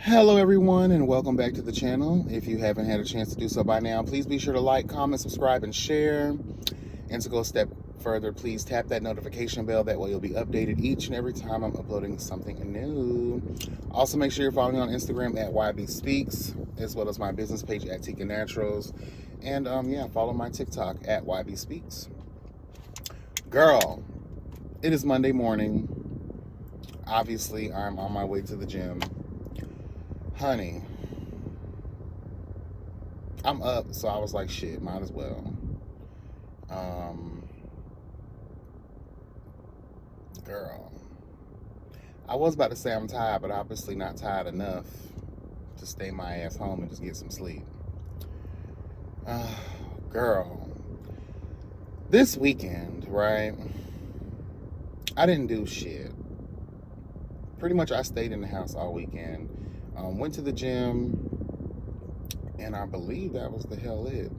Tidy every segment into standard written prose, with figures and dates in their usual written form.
Hello everyone and welcome back to the channel. If you haven't had a chance to do so by now, please be sure to like, comment, subscribe, and share. And to go a step further, please tap that notification bell. That way you'll be updated each and every time I'm uploading something new. Also, make sure you're following me on Instagram at YB Speaks, as well as my business page at Tika Naturals. And yeah, follow my TikTok at YB Speaks. Girl, it is Monday morning. Obviously, I'm on my way to the gym. Honey, I'm up, so I was like, shit, might as well. Girl, I was about to say I'm tired, but obviously not tired enough to stay my ass home and just get some sleep. Girl, this weekend, right, I didn't do shit. Pretty much I stayed in the house all weekend. Went to the gym, and I believe that was the hell it.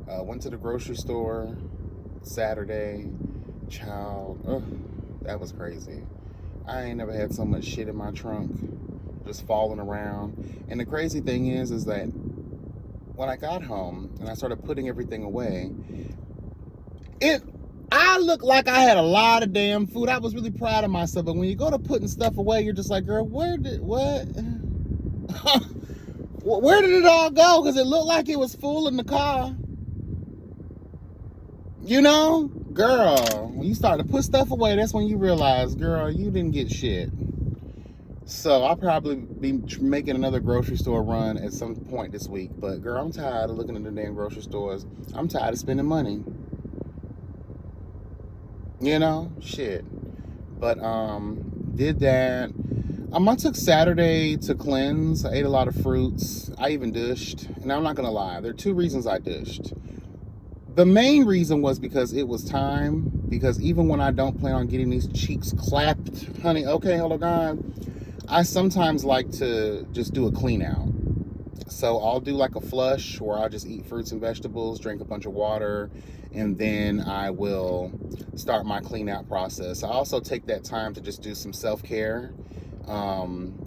Went to the grocery store Saturday. Child, that was crazy. I ain't never had so much shit in my trunk just falling around. And the crazy thing is that when I got home and I started putting everything away, I looked like I had a lot of damn food. I was really proud of myself. But when you go to putting stuff away, you're just like, girl, what? Where did it all go? Because it looked like it was full in the car. You know? Girl, when you start to put stuff away, that's when you realize, girl, you didn't get shit. So I'll probably be making another grocery store run at some point this week. But girl, I'm tired of looking at the damn grocery stores. I'm tired of spending money. You know? Shit. But did that. I took Saturday to cleanse. I ate a lot of fruits. I even dushed. And I'm not going to lie. There are two reasons I dushed. The main reason was because it was time. Because even when I don't plan on getting these cheeks clapped, honey, okay, hold on, I sometimes like to just do a clean out. So I'll do like a flush where I'll just eat fruits and vegetables, drink a bunch of water, and then I will start my clean out process. I also take that time to just do some self-care.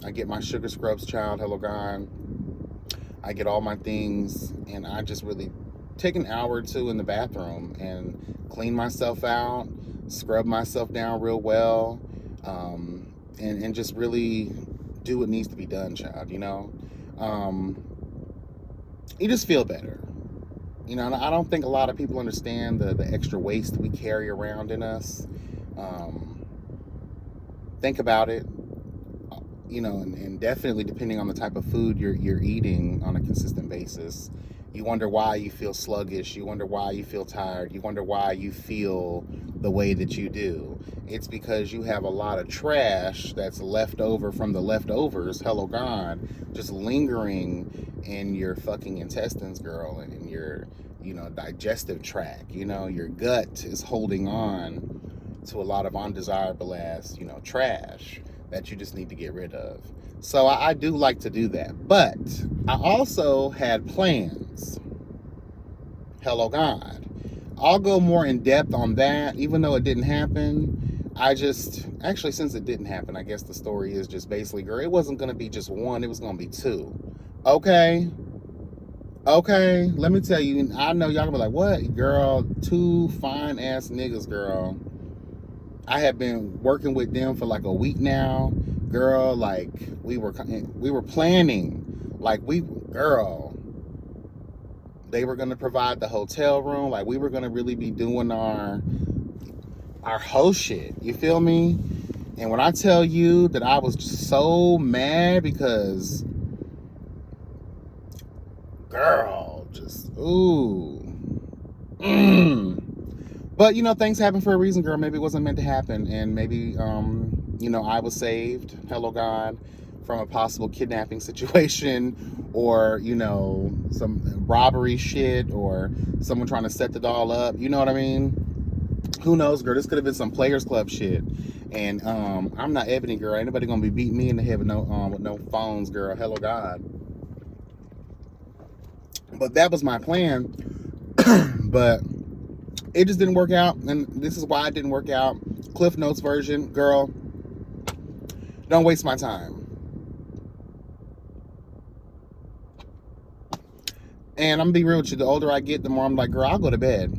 I get my sugar scrubs, child, hello God. I get all my things, and I just really take an hour or two in the bathroom and clean myself out, scrub myself down real well, and just really do what needs to be done, child, you know? You just feel better. You know, and I don't think a lot of people understand the extra waste we carry around in us. Think about it. You know, and definitely depending on the type of food you're eating on a consistent basis, you wonder why you feel sluggish. You wonder why you feel tired. You wonder why you feel the way that you do. It's because you have a lot of trash that's left over from the leftovers, hello God, just lingering in your fucking intestines, girl, and in your, you know, digestive tract. You know, your gut is holding on to a lot of undesirable ass, you know, trash that you just need to get rid of. So I do like to do that. But I also had plans. Hello God. I'll go more in depth on that, even though it didn't happen. Actually, since it didn't happen, I guess the story is just basically, girl, it wasn't going to be just one, it was going to be two. Okay? Okay, let me tell you, I know y'all gonna be like, what? Girl, two fine ass niggas, girl. I have been working with them for like a week now, girl. Like we were planning, girl. They were gonna provide the hotel room, like we were gonna really be doing our whole shit. You feel me? And when I tell you that I was just so mad because, girl, just ooh. But, you know, things happen for a reason, girl. Maybe it wasn't meant to happen. And maybe, you know, I was saved, hello God, from a possible kidnapping situation or, you know, some robbery shit or someone trying to set it all up. You know what I mean? Who knows, girl? This could have been some Players Club shit. And I'm not Ebony, girl. Ain't nobody going to be beating me in the head with no phones, girl. Hello God. But that was my plan. But it just didn't work out, and this is why it didn't work out. Cliff Notes version, girl, don't waste my time. And I'm gonna be real with you, the older I get, the more I'm like, girl, I'll go to bed.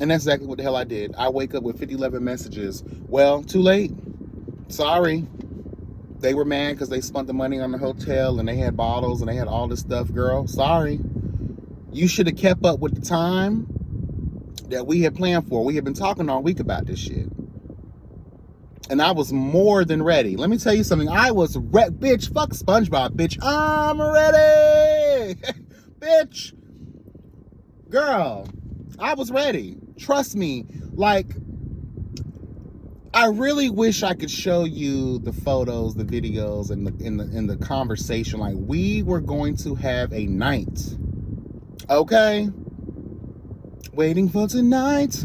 And that's exactly what the hell I did. I wake up with 11 messages. Well, too late. Sorry. They were mad because they spent the money on the hotel and they had bottles and they had all this stuff, girl. Sorry. You should have kept up with the time that we had planned for. We had been talking all week about this shit. And I was more than ready. Let me tell you something. I was bitch, fuck SpongeBob, bitch. I'm ready. Bitch. Girl, I was ready. Trust me. Like, I really wish I could show you the photos, the videos, and the conversation. Like, we were going to have a night. Okay? Waiting for tonight.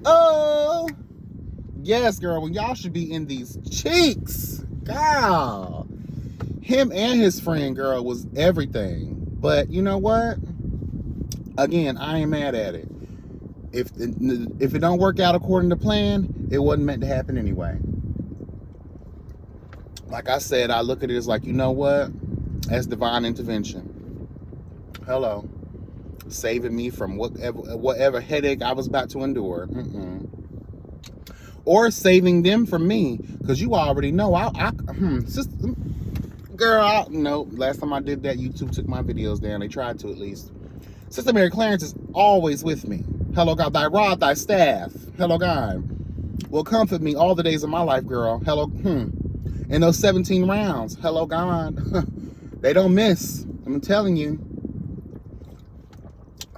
Oh. Yes, girl, when y'all should be in these cheeks. Girl. Him and his friend, girl, was everything. But you know what? Again, I ain't mad at it. If it don't work out according to plan, it wasn't meant to happen anyway. Like I said, I look at it as like, you know what? That's divine intervention. Hello. Saving me from whatever headache I was about to endure. Or saving them from me, because you already know no. Last time I did that, YouTube took my videos down. They tried to, at least. Sister Mary Clarence is always with me. Hello, God, thy rod, thy staff. Hello, God, will comfort me all the days of my life, girl. Hello, in those 17 rounds. Hello, God, they don't miss. I'm telling you.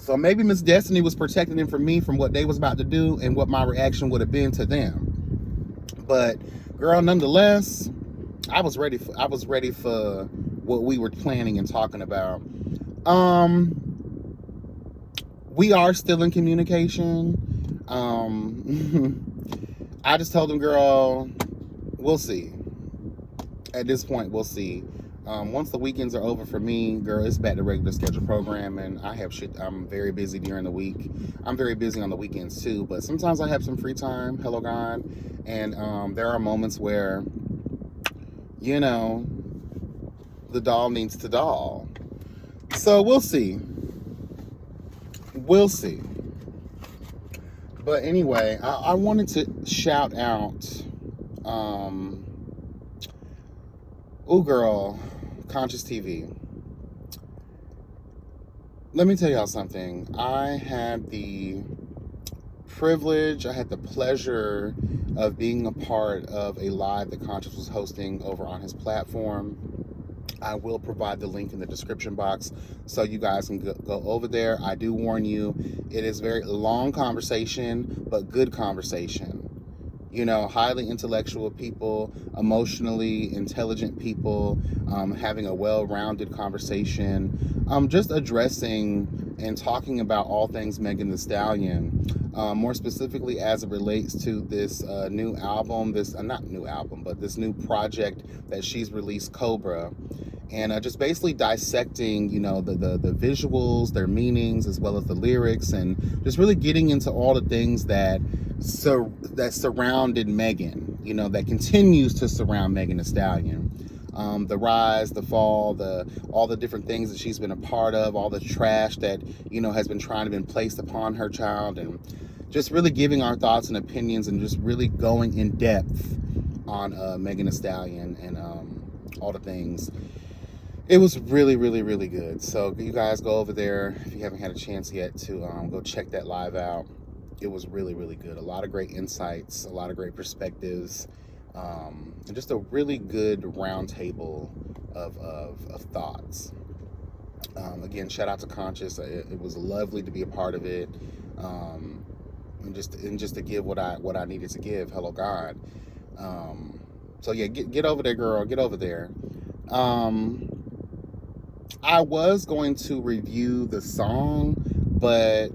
So maybe Miss Destiny was protecting them from me, from what they was about to do and what my reaction would have been to them. But girl, nonetheless, I was ready for what we were planning and talking about. We are still in communication. I just told them, girl, we'll see. At this point, we'll see. Once the weekends are over for me, girl, it's back to regular schedule program, and I have shit. I'm very busy during the week. I'm very busy on the weekends too, but sometimes I have some free time. Hello, God. And there are moments where, you know, the doll needs to doll. So we'll see. We'll see. But anyway, I wanted to shout out, girl, Consciouz TV. Let me tell y'all something. I had the privilege, I had the pleasure of being a part of a live that Consciouz was hosting over on his platform. I will provide the link in the description box so you guys can go over there. I do warn you, it is very long conversation, but good conversation. You know, highly intellectual people, emotionally intelligent people, having a well-rounded conversation, just addressing and talking about all things Megan Thee Stallion, more specifically as it relates to this new album, this new project that she's released, Cobra. And just basically dissecting, you know, the visuals, their meanings, as well as the lyrics, and just really getting into all the things that surrounded Megan, you know, that continues to surround Megan Thee Stallion. The rise, the fall, all the different things that she's been a part of, all the trash that, you know, has been trying to be placed upon her child, and just really giving our thoughts and opinions and just really going in depth on Megan Thee Stallion and all the things. It was really, really, really good. So you guys go over there if you haven't had a chance yet to go check that live out. It was really, really good. A lot of great insights, a lot of great perspectives, and just a really good round table of thoughts. Again, shout out to Consciouz. It was lovely to be a part of it, and just to give what I needed to give. Hello, God. So yeah, get over there, girl. Get over there. I was going to review the song, but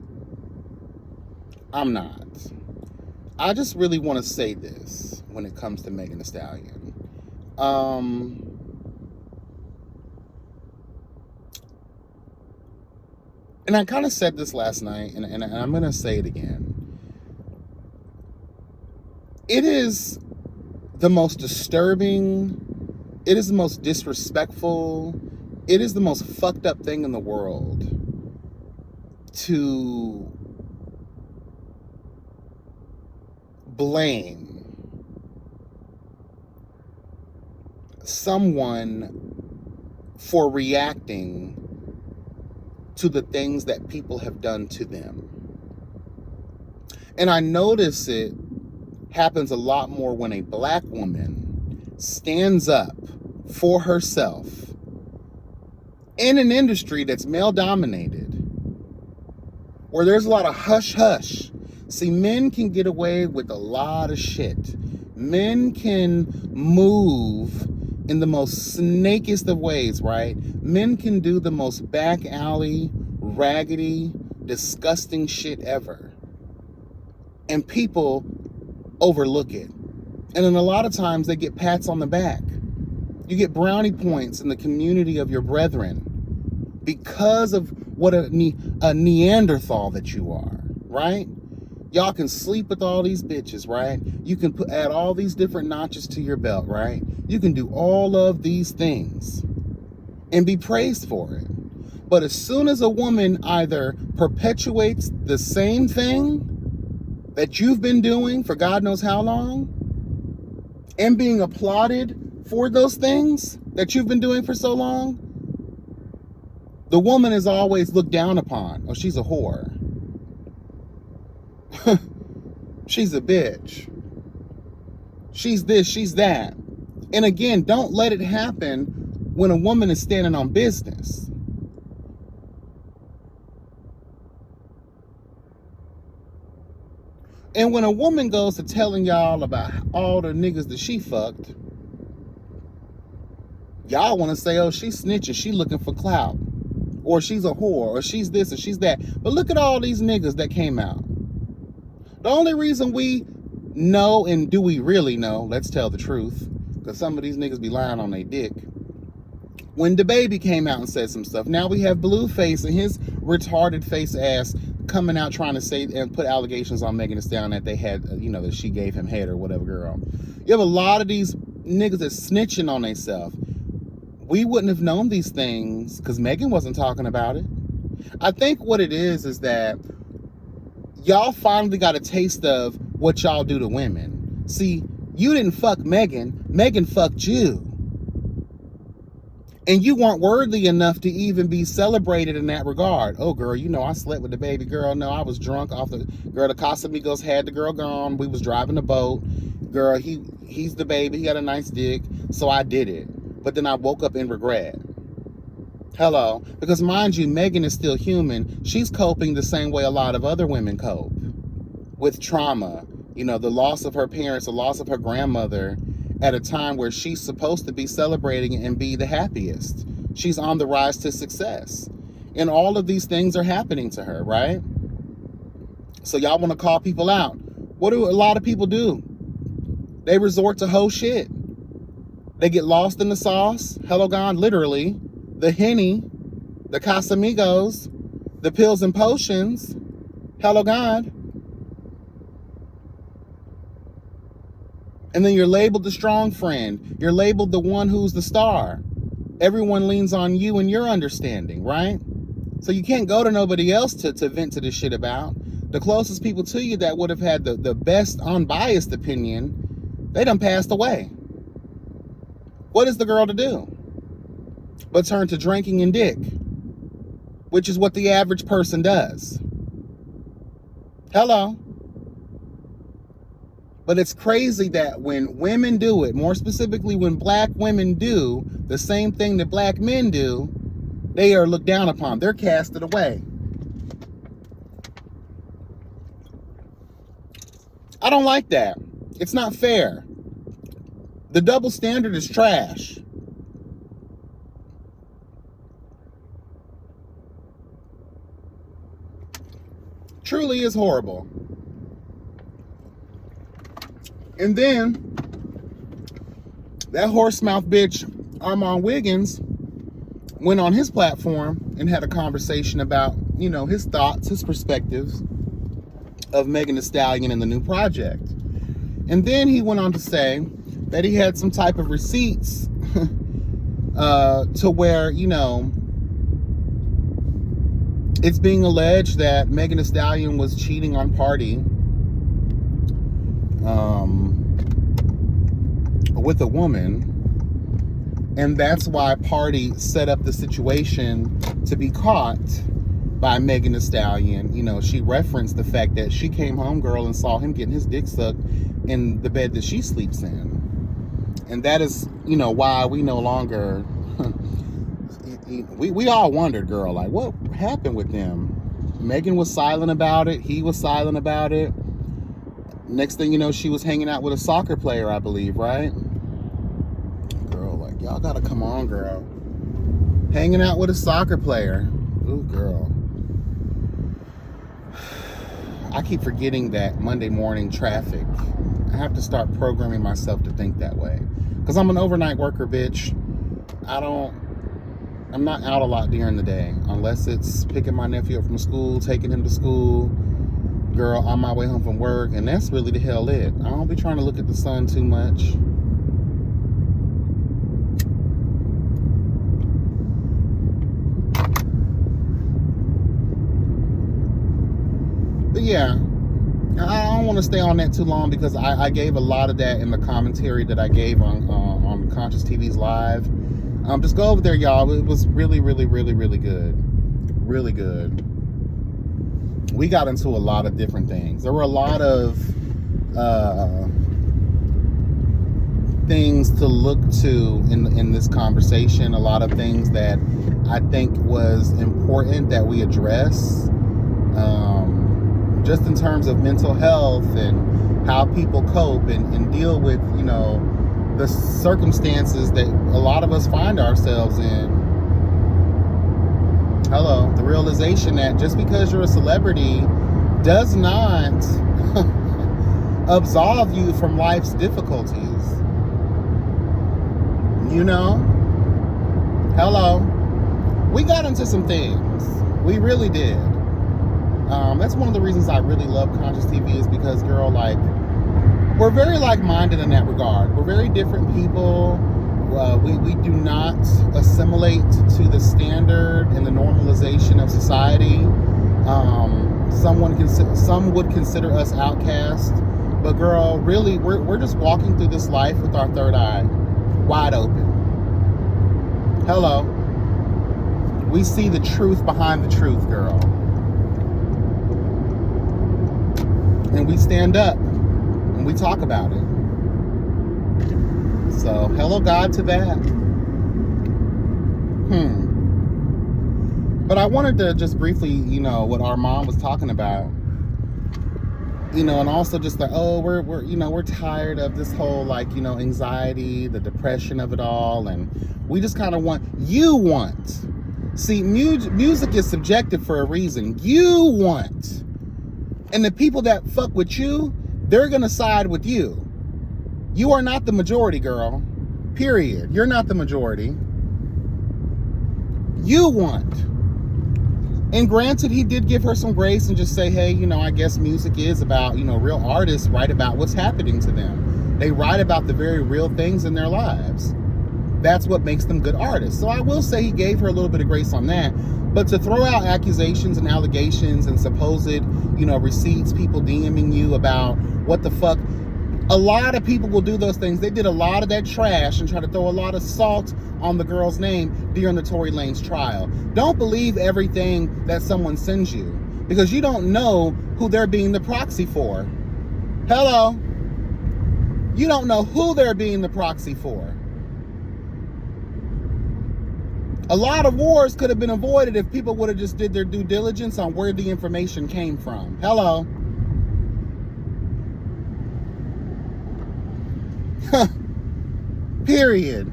I'm not. I just really want to say this when it comes to Megan Thee Stallion. And I kind of said this last night, and I'm going to say it again. It is the most disturbing, it is the most disrespectful, it is the most fucked up thing in the world to blame someone for reacting to the things that people have done to them. And I notice it happens a lot more when a black woman stands up for herself in an industry that's male dominated, where there's a lot of hush hush. See, men can get away with a lot of shit. Men can move in the most snakiest of ways, right? Men can do the most back alley, raggedy, disgusting shit ever. And people overlook it. And then a lot of times they get pats on the back. You get brownie points in the community of your brethren because of what a Neanderthal that you are, right? Y'all can sleep with all these bitches, right? You can add all these different notches to your belt, right? You can do all of these things and be praised for it. But as soon as a woman either perpetuates the same thing that you've been doing for God knows how long and being applauded for those things that you've been doing for so long, the woman is always looked down upon. Oh, she's a whore. She's a bitch. She's this, she's that. And again, don't let it happen when a woman is standing on business. And when a woman goes to telling y'all about all the niggas that she fucked, y'all want to say, oh, she's snitching, she looking for clout, or she's a whore, or she's this, or she's that. But look at all these niggas that came out. The only reason we know, and do we really know, let's tell the truth, because some of these niggas be lying on their dick. When DaBaby came out and said some stuff, now we have Blueface and his retarded face ass coming out trying to say and put allegations on Megan Thee Stallion that they had, that she gave him head or whatever, girl. You have a lot of these niggas that's snitching on themselves. We wouldn't have known these things because Megan wasn't talking about it. I think what it is that y'all finally got a taste of what y'all do to women. See, you didn't fuck Megan. Megan fucked you. And you weren't worthy enough to even be celebrated in that regard. Oh, girl, I slept with the baby girl. No, I was drunk off the girl. The Casamigos had the girl gone. We was driving the boat. Girl, he's the baby. He got a nice dick. So I did it. But then I woke up in regret. Hello. Because mind you, Megan is still human. She's coping the same way a lot of other women cope. With trauma. The loss of her parents, the loss of her grandmother, at a time where she's supposed to be celebrating and be the happiest. She's on the rise to success. And all of these things are happening to her, right? So y'all want to call people out. What do a lot of people do? They resort to whole shit. They get lost in the sauce. Hello, God, literally. The Henny, the Casamigos, the pills and potions. Hello, God. And then you're labeled the strong friend. You're labeled the one who's the star. Everyone leans on you and your understanding, right? So you can't go to nobody else to vent to this shit about. The closest people to you that would have had the best unbiased opinion, they done passed away. What is the girl to do? But turn to drinking and dick, which is what the average person does. Hello. But it's crazy that when women do it, more specifically when black women do the same thing that black men do, they are looked down upon. They're casted away. I don't like that. It's not fair. The double standard is trash. Truly is horrible. And then that horse mouth bitch Armand Wiggins went on his platform and had a conversation about, his thoughts, his perspectives of Megan Thee Stallion and the new project. And then he went on to say that he had some type of receipts to where, It's being alleged that Megan Thee Stallion was cheating on Party with a woman, and that's why Party set up the situation to be caught by Megan Thee Stallion. You know, she referenced the fact that she came home, girl, and saw him getting his dick sucked in the bed that she sleeps in. And that is, you know, why we no longer, we all wondered, girl, like, what happened with them? Megan was silent about it. He was silent about it. Next thing you know, she was hanging out with a soccer player, I believe, right? Girl, like, y'all gotta come on, girl. Hanging out with a soccer player. Ooh, girl. I keep forgetting that Monday morning traffic. I have to start programming myself to think that way. Because I'm an overnight worker, bitch. I'm not out a lot during the day. Unless it's picking my nephew up from school, taking him to school. Girl, on my way home from work. And that's really the hell it. I don't be trying to look at the sun too much. But yeah. I don't want to stay on that too long because I gave a lot of that in the commentary that I gave on Consciouz TV's live. Just go over there, y'all. It was really, really, really, really good. Really good. We got into a lot of different things. There were a lot of things to look to in this conversation. A lot of things that I think was important that we address. Just in terms of mental health and how people cope and deal with, you know, the circumstances that a lot of us find ourselves in. Hello, the realization that just because you're a celebrity does not absolve you from life's difficulties. You know? Hello. We got into some things. We really did. That's one of the reasons I really love Consciouz TV is because, girl, like, we're very like-minded in that regard. We're very different people. We do not assimilate to the standard and the normalization of society. Some would consider us outcast. But, girl, really, we're just walking through this life with our third eye wide open. Hello. We see the truth behind the truth, girl. And we stand up and we talk about it. So, hello God to that. But I wanted to just briefly, you know, what our mom was talking about. You know, and also just like, oh, we're tired of this whole, like, you know, anxiety, the depression of it all, and we just kind of want. See, music is subjective for a reason. You want. And the people that fuck with you, they're going to side with you. You are not the majority, girl. Period. You're not the majority. You want. And granted, he did give her some grace and just say, hey, you know, I guess music is about, you know, real artists write about what's happening to them. They write about the very real things in their lives. That's what makes them good artists. So I will say he gave her a little bit of grace on that. But to throw out accusations and allegations and supposed, you know, receipts, people DMing you about what the fuck, a lot of people will do those things. They did a lot of that trash and try to throw a lot of salt on the girl's name during the Tory Lanez trial. Don't believe everything that someone sends you because you don't know who they're being the proxy for. Hello? You don't know who they're being the proxy for. A lot of wars could have been avoided if people would have just did their due diligence on where the information came from. Hello? Period.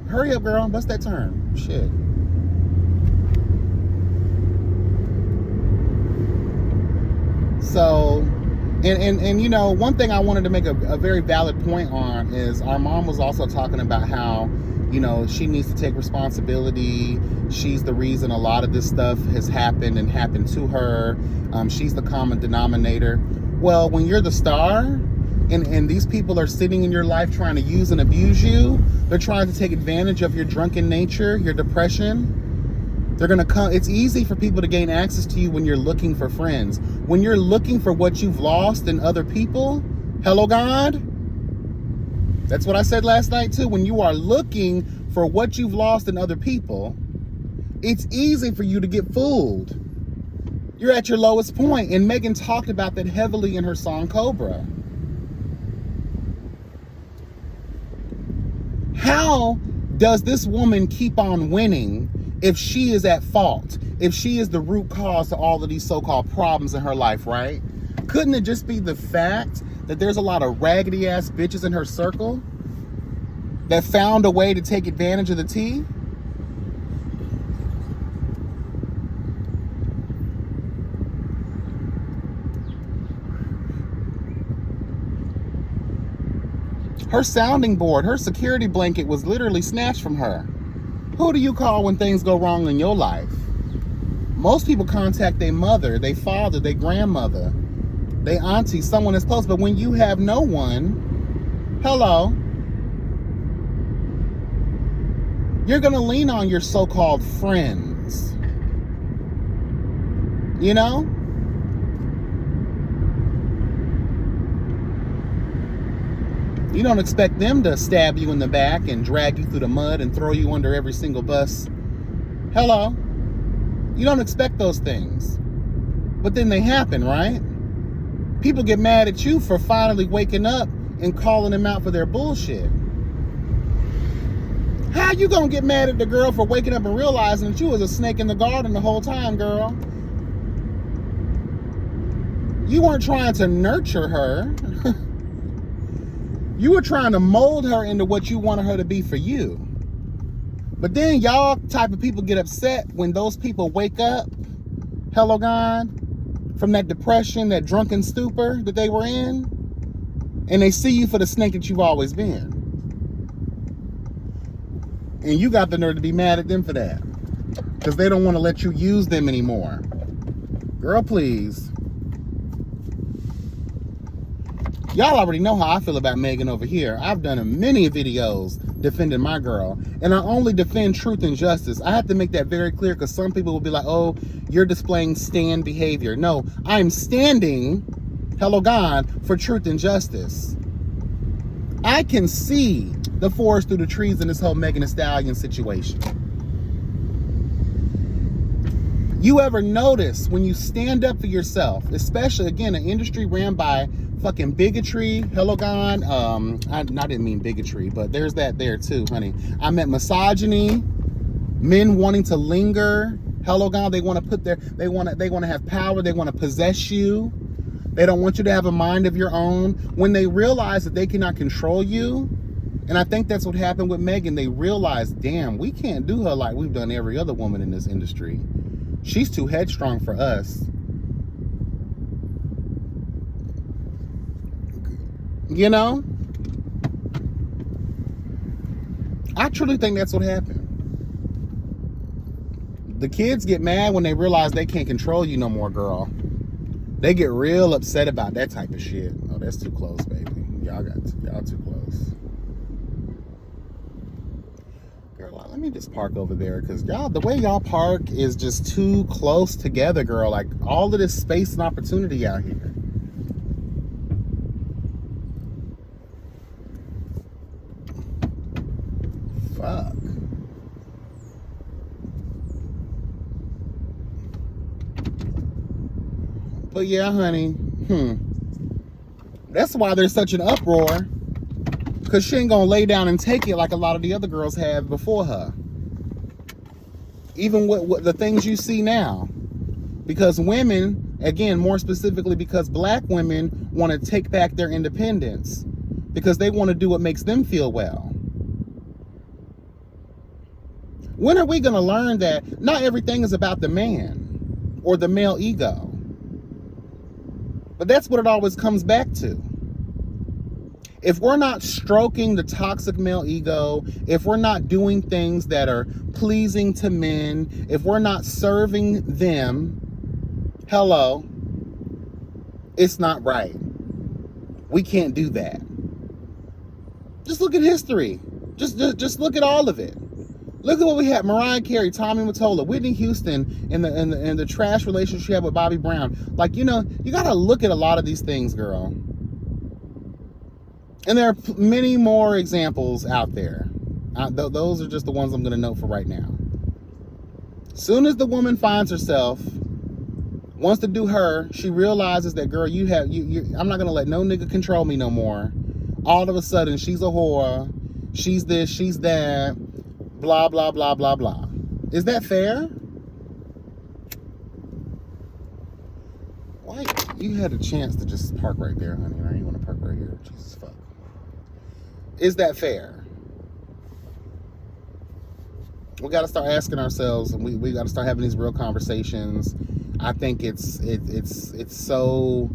Hurry up, girl. Bust that turn. Shit. So, and you know, one thing I wanted to make a very valid point on is our mom was also talking about how, you know, she needs to take responsibility. She's the reason a lot of this stuff has happened and happened to her. She's the common denominator. Well, when you're the star and these people are sitting in your life trying to use and abuse you, they're trying to take advantage of your drunken nature, your depression. They're going to come. It's easy for people to gain access to you when you're looking for friends. When you're looking for what you've lost in other people, hello, God. That's what I said last night, too. When you are looking for what you've lost in other people, it's easy for you to get fooled. You're at your lowest point. And Megan talked about that heavily in her song, Cobra. How does this woman keep on winning if she is at fault? If she is the root cause to all of these so-called problems in her life, right? Couldn't it just be the fact that there's a lot of raggedy ass bitches in her circle that found a way to take advantage of the tea? Her sounding board, her security blanket was literally snatched from her. Who do you call when things go wrong in your life? Most people contact their mother, their father, their grandmother, their auntie, someone that's close. But when you have no one, hello, you're going to lean on your so-called friends. You know? You don't expect them to stab you in the back and drag you through the mud and throw you under every single bus. Hello? You don't expect those things. But then they happen, right? People get mad at you for finally waking up and calling them out for their bullshit. How you gonna get mad at the girl for waking up and realizing that you was a snake in the garden the whole time, girl? You weren't trying to nurture her. You were trying to mold her into what you wanted her to be for you. But then y'all type of people get upset when those people wake up, hello God, from that depression, that drunken stupor that they were in, and they see you for the snake that you've always been. And you got the nerve to be mad at them for that, because they don't want to let you use them anymore. Girl, please. Y'all already know how I feel about Megan over here. I've done many videos defending my girl. And I only defend truth and justice. I have to make that very clear, because some people will be like, oh, you're displaying stand behavior. No, I'm standing, hello God, for truth and justice. I can see the forest through the trees in this whole Megan Thee Stallion situation. You ever notice when you stand up for yourself, especially, again, an industry ran by fucking bigotry, hello God, I didn't mean bigotry, but there's that there too, honey. I meant misogyny, men wanting to linger, hello God, they want to put they want to have power, they want to possess you. They don't want you to have a mind of your own. When they realize that they cannot control you, and I think that's what happened with Megan, they realized, damn, we can't do her like we've done every other woman in this industry. She's too headstrong for us. You know? I truly think that's what happened. The kids get mad when they realize they can't control you no more, girl. They get real upset about that type of shit. Oh, that's too close, baby. Y'all too close. Girl, let me just park over there, because y'all, the way y'all park is just too close together, girl. Like, all of this space and opportunity out here. Fuck. But yeah, honey, that's why there's such an uproar, because she ain't gonna lay down and take it like a lot of the other girls have before her. Even with the things you see now. Because women, again, more specifically because black women want to take back their independence, because they want to do what makes them feel well. When are we going to learn that not everything is about the man or the male ego? But that's what it always comes back to. If we're not stroking the toxic male ego, if we're not doing things that are pleasing to men, if we're not serving them, hello, it's not right. We can't do that. Just look at history. Just look at all of it. Look at what we had: Mariah Carey, Tommy Mottola, Whitney Houston, and the trash relationship she had with Bobby Brown. Like, you know, you got to look at a lot of these things, girl. And there are many more examples out there. Those are just the ones I'm going to note for right now. Soon as the woman finds herself, wants to do her, she realizes that, girl, I'm not going to let no nigga control me no more. All of a sudden, she's a whore. She's this, she's that. Blah, blah, blah, blah, blah. Is that fair? Why? You had a chance to just park right there, honey. Now you want to park right here. Jesus fuck. Is that fair? We got to start asking ourselves, and we got to start having these real conversations. I think it's so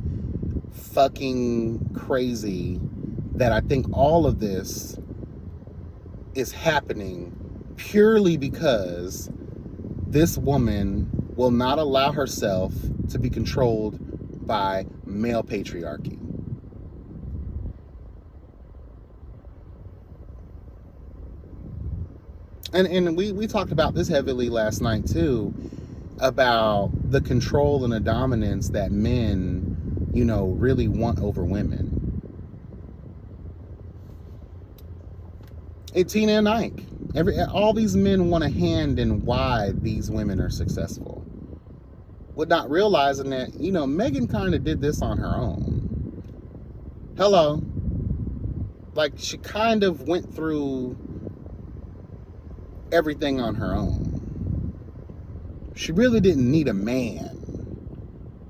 fucking crazy that I think all of this is happening purely because this woman will not allow herself to be controlled by male patriarchy. And we talked about this heavily last night too, about the control and the dominance that men, you know, really want over women. Tina and Ike. All these men want a hand in why these women are successful. With not realizing that, you know, Megan kind of did this on her own. Hello. Like, she kind of went through everything on her own. She really didn't need a man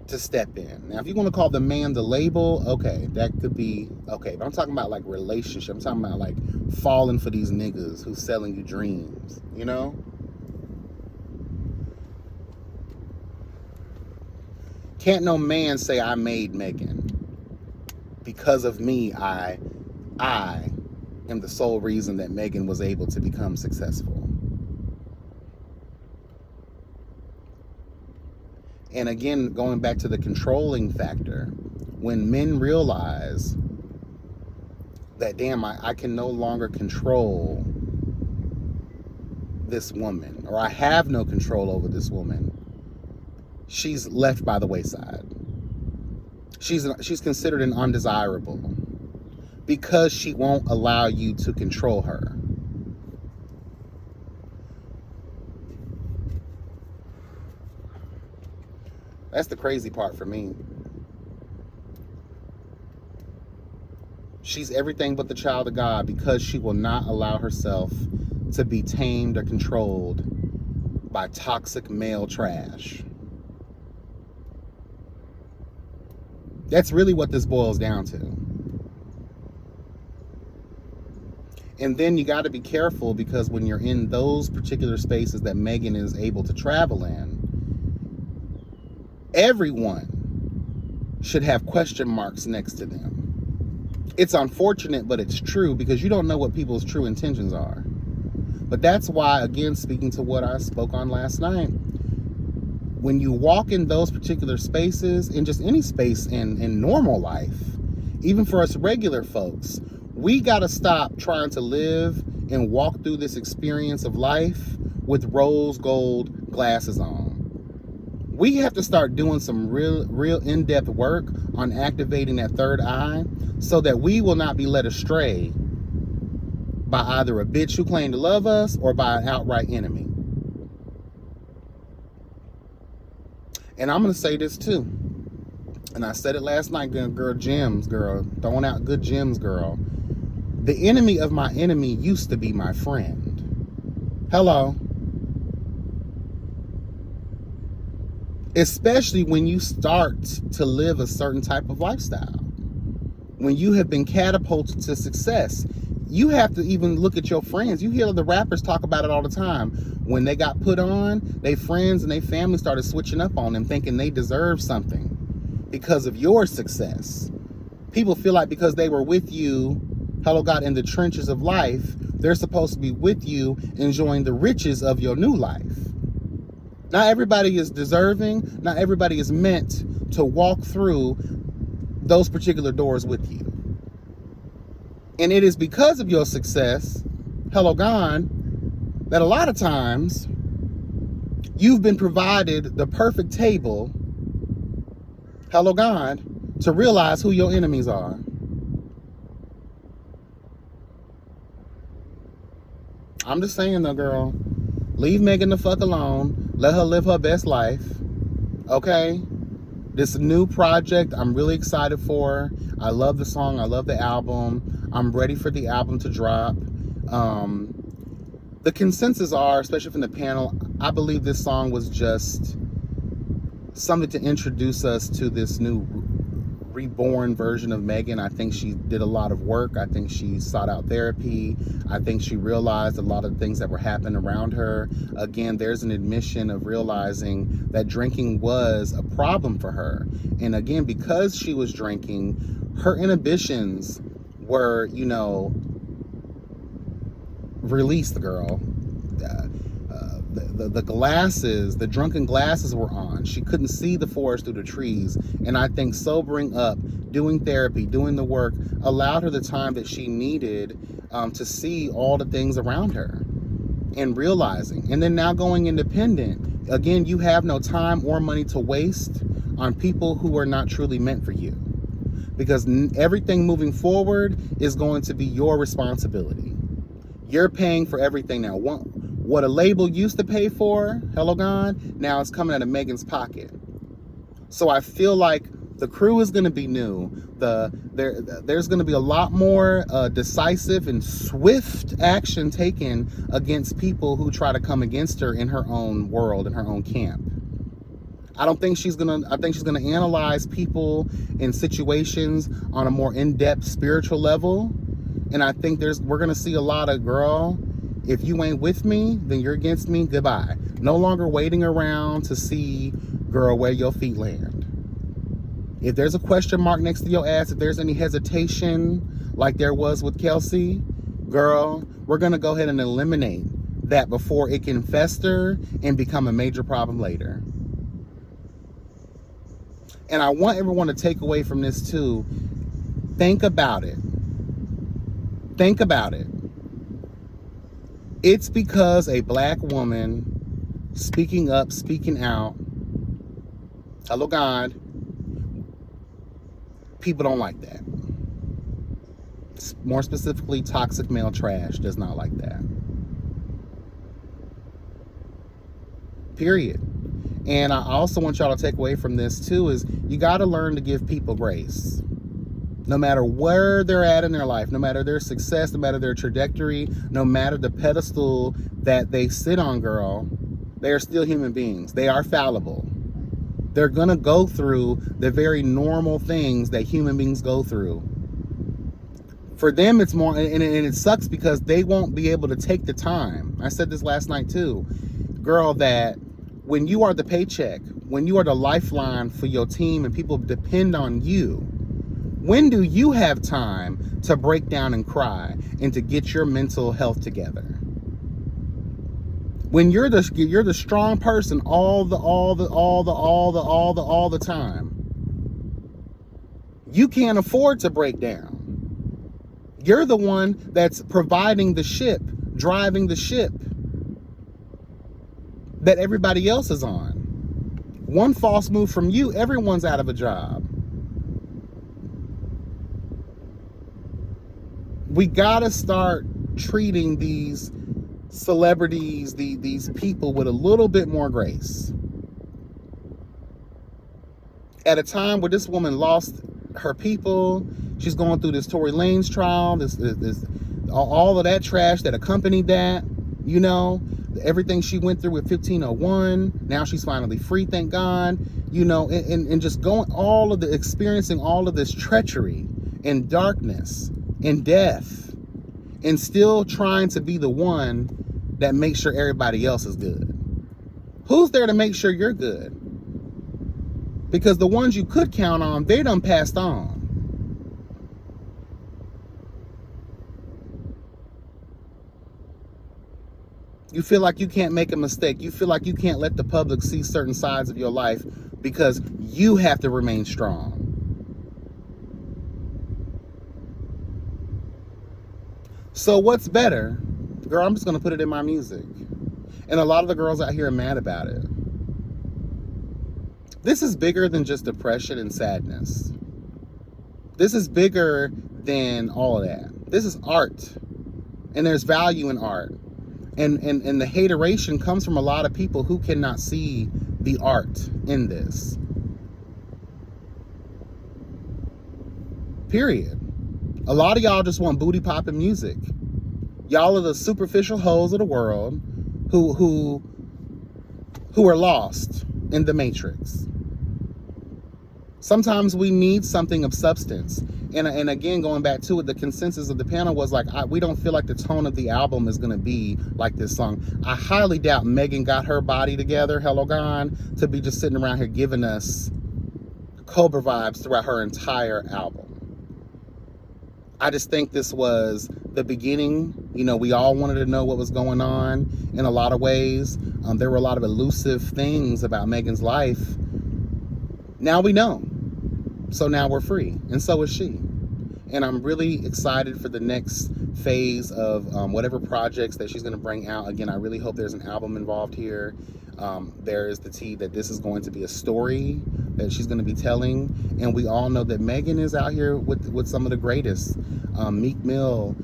to step in. Now, if you want to call the man the label, okay, that could be okay. But I'm talking about like relationship. I'm talking about like falling for these niggas who's selling you dreams, you know? Can't no man say I made Megan. Because of me, I am the sole reason that Megan was able to become successful. And again, going back to the controlling factor, when men realize that, damn, I can no longer control this woman, or I have no control over this woman, she's left by the wayside. She's considered an undesirable because she won't allow you to control her. That's the crazy part for me. She's everything but the child of God because she will not allow herself to be tamed or controlled by toxic male trash. That's really what this boils down to. And then you got to be careful, because when you're in those particular spaces that Megan is able to travel in, everyone should have question marks next to them. It's unfortunate, but it's true, because you don't know what people's true intentions are. But that's why, again, speaking to what I spoke on last night, when you walk in those particular spaces, in just any space in normal life, even for us regular folks, we got to stop trying to live and walk through this experience of life with rose gold glasses on. We have to start doing some real in-depth work on activating that third eye so that we will not be led astray by either a bitch who claimed to love us or by an outright enemy. And I'm going to say this too. And I said it last night, girl, gems, girl. Throwing out good gems, girl. The enemy of my enemy used to be my friend. Hello. Especially when you start to live a certain type of lifestyle. When you have been catapulted to success, you have to even look at your friends. You hear the rappers talk about it all the time. When they got put on, their friends and their family started switching up on them, thinking they deserve something because of your success. People feel like because they were with you, hello God, in the trenches of life, they're supposed to be with you enjoying the riches of your new life. Not everybody is deserving. Not everybody is meant to walk through those particular doors with you. And it is because of your success, hello God, that a lot of times you've been provided the perfect table, hello God, to realize who your enemies are. I'm just saying though, girl, leave Megan the fuck alone. Let her live her best life. Okay? This new project, I'm really excited for. I love the song. I love the album. I'm ready for the album to drop. The consensus are, especially from the panel, I believe this song was just something to introduce us to this new reborn version of Megan. I think she did a lot of work. I think she sought out therapy. I think she realized a lot of things that were happening around her. Again, there's an admission of realizing that drinking was a problem for her. And again, because she was drinking, her inhibitions were, released, girl. The glasses, the drunken glasses were on. She couldn't see the forest through the trees. And I think sobering up, doing therapy, doing the work, allowed her the time that she needed to see all the things around her and realizing. And then now going independent, again, you have no time or money to waste on people who are not truly meant for you. Because everything moving forward is going to be your responsibility. You're paying for everything now. What a label used to pay for, hello God, now it's coming out of Megan's pocket. So I feel like the crew is going to be new. There's going to be a lot more decisive and swift action taken against people who try to come against her in her own world, in her own camp. I think she's gonna analyze people in situations on a more in-depth spiritual level. And I think we're gonna see a lot of, girl, if you ain't with me, then you're against me, goodbye. No longer waiting around to see, girl, where your feet land. If there's a question mark next to your ass, if there's any hesitation like there was with Kelsey, girl, we're gonna go ahead and eliminate that before it can fester and become a major problem later. And I want everyone to take away from this too. Think about it. Think about it. It's because a black woman speaking up, speaking out, hello God, people don't like that. More specifically, toxic male trash does not like that. Period. And I also want y'all to take away from this too is you got to learn to give people grace. No matter where they're at in their life, no matter their success, no matter their trajectory, no matter the pedestal that they sit on, girl, they are still human beings. They are fallible. They're going to go through the very normal things that human beings go through. For them, it's more, and it sucks because they won't be able to take the time. I said this last night too, girl, that when you are the paycheck, when you are the lifeline for your team and people depend on you, when do you have time to break down and cry and to get your mental health together? When you're the strong person all the time, you can't afford to break down. You're the one that's providing the ship, driving the ship that everybody else is on. One false move from you, everyone's out of a job. We gotta start treating these celebrities, these people with a little bit more grace. At a time where this woman lost her people, she's going through this Tory Lanez trial, this all of that trash that accompanied that, everything she went through with 1501. Now she's finally free, thank God. And just experiencing all of this treachery and darkness and death, and still trying to be the one that makes sure everybody else is good. Who's there to make sure you're good? Because the ones you could count on, they done passed on. You feel like you can't make a mistake. You feel like you can't let the public see certain sides of your life because you have to remain strong. So what's better? Girl, I'm just going to put it in my music. And a lot of the girls out here are mad about it. This is bigger than just depression and sadness. This is bigger than all of that. This is art. And there's value in art. And the hateration comes from a lot of people who cannot see the art in this. Period. A lot of y'all just want booty popping music. Y'all are the superficial hoes of the world who are lost in the matrix. Sometimes we need something of substance. And again, going back to it, the consensus of the panel was like, we don't feel like the tone of the album is going to be like this song. I highly doubt Megan got her body together, Hello Gone, to be just sitting around here giving us Cobra vibes throughout her entire album. I just think this was the beginning. You know, we all wanted to know what was going on in a lot of ways. There were a lot of elusive things about Megan's life. Now we know. So now we're free. And so is she. And I'm really excited for the next phase of whatever projects that she's going to bring out. Again, I really hope there's an album involved here. There is the tea that this is going to be a story that she's going to be telling. And we all know that Megan is out here with some of the greatest. Meek Mill,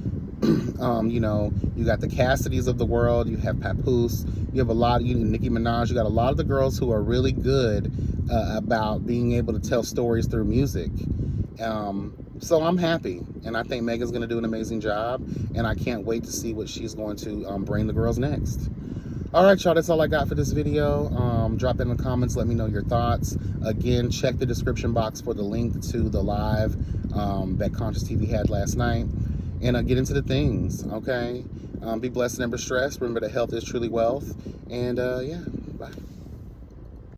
you know, you got the Cassidys of the world. You have Papoose. You have a lot of, Nicki Minaj. You got a lot of the girls who are really good about being able to tell stories through music. So I'm happy, and I think Megan's going to do an amazing job, and I can't wait to see what she's going to bring the girls next. All right, y'all, that's all I got for this video. Drop it in the comments. Let me know your thoughts. Again, check the description box for the link to the live that Consciouz TV had last night. And get into the things, okay? Be blessed and never stressed. Remember that health is truly wealth. And, yeah, bye.